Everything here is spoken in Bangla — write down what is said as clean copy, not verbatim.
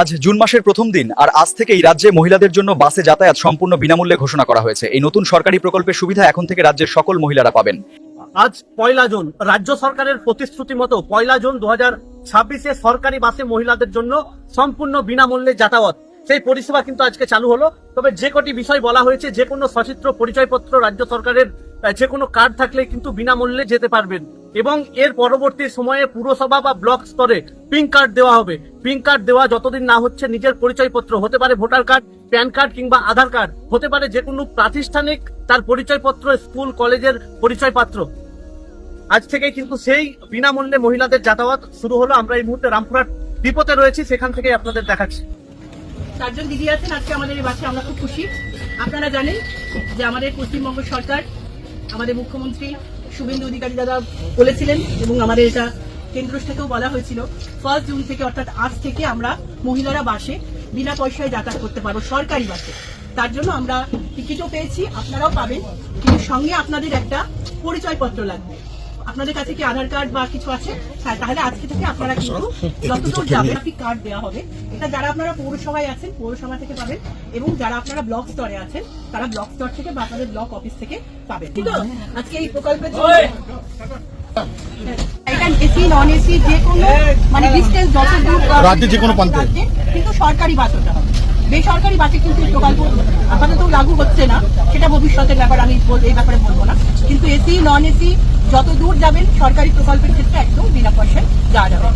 আজ জুন মাসের প্রথম দিন আর আজ থেকেই রাজ্যে মহিলাদের জন্য বাসে যাতায়াত সম্পূর্ণ বিনামূল্যে ঘোষণা করা হয়েছে। এই নতুন সরকারি প্রকল্পের সুবিধা এখন থেকে রাজ্যের সকল মহিলারা পাবেন। আজ 1 জুন রাজ্য সরকারের প্রতিশ্রুতি মতো 1 জুন 2026 সরকারি বাসে মহিলাদের জন্য সম্পূর্ণ বিনামূল্যে যাতায়াত সেই পরিষেবা কিন্তু আজকে চালু হলো। তবে যে কটি বিষয় বলা হয়েছে, যে কোনো সচিত্র পরিচয়পত্র রাজ্য সরকারের যে কোনো কার্ড থাকলে কিন্তু বিনামূল্যে যেতে পারবেন এবং এর পরবর্তী সময়ে পুরসভা বা ব্লক স্তরে পিঙ্ক কার্ড দেওয়া হবে। পিঙ্ক কার্ড দেওয়া যতদিন না হচ্ছে নিজের পরিচয়পত্র হতে পারে, ভোটার কার্ড, প্যান কার্ড কিংবা আধার কার্ড হতে পারে, যে কোনো প্রাতিষ্ঠানিক তার পরিচয়পত্র, স্কুল কলেজের পরিচয়পত্র। আজ থেকে কিন্তু সেই বিনামূল্যে মহিলাদের যাতায়াত শুরু হলো। আমরা এই মুহূর্তে রামপুরহাট ডিপোতে রয়েছি, সেখান থেকে আপনাদের দেখাচ্ছি। 4 জন দিদি আছেন আজকে আমাদের এই বাসে, আমরা খুব খুশি। আপনারা জানেন যে আমাদের পশ্চিমবঙ্গ সরকার, আমাদের মুখ্যমন্ত্রী শুভেন্দু অধিকারী দাদা বলেছিলেন এবং আমাদের এটা কেন্দ্র থেকেও বলা হয়েছিল 1 জুন থেকে, অর্থাৎ আজ থেকে আমরা মহিলারা বাসে বিনা পয়সায় যাতায়াত করতে পারবো, সরকারি বাসে। তার জন্য আমরা টিকিটও পেয়েছি, আপনারাও পাবেন, কিন্তু সঙ্গে আপনাদের একটা পরিচয়পত্র লাগবে। আপনাদের কাছে কি আধার কার্ড বা কিছু আছে? হ্যাঁ, তাহলে আজকে থেকে আপনারা কিন্তু যতদূর যাবেন কার্ড দেওয়া হবে। এটা যারা আপনারা পৌরসভায় আছেন পৌরসভা থেকে পাবেন, এবং যারা আপনারা ব্লক স্তরে আছেন তারা ব্লক স্তর থেকে বা আপনাদের ব্লক অফিস থেকে পাবেন। ঠিক আছে? আজকে এই প্রকল্পের এটা এসি নন এসি যে কোনো মানে ডিস্টেন্স যতদূর রাজ্যে যে কোনো প্রান্তে কিন্তু সরকারি বাস হতে হবে। বেসরকারি বাসে কিন্তু এই প্রকল্প আপাতত লাগু হচ্ছে না, সেটা ভবিষ্যতের ব্যাপার, আমি এই ব্যাপারে বলবো না। কিন্তু এসি নন এসি যত দূর যাবেন সরকারি প্রকল্পের ক্ষেত্রে একদম বিনা পয়সায় যাওয়া যাবে।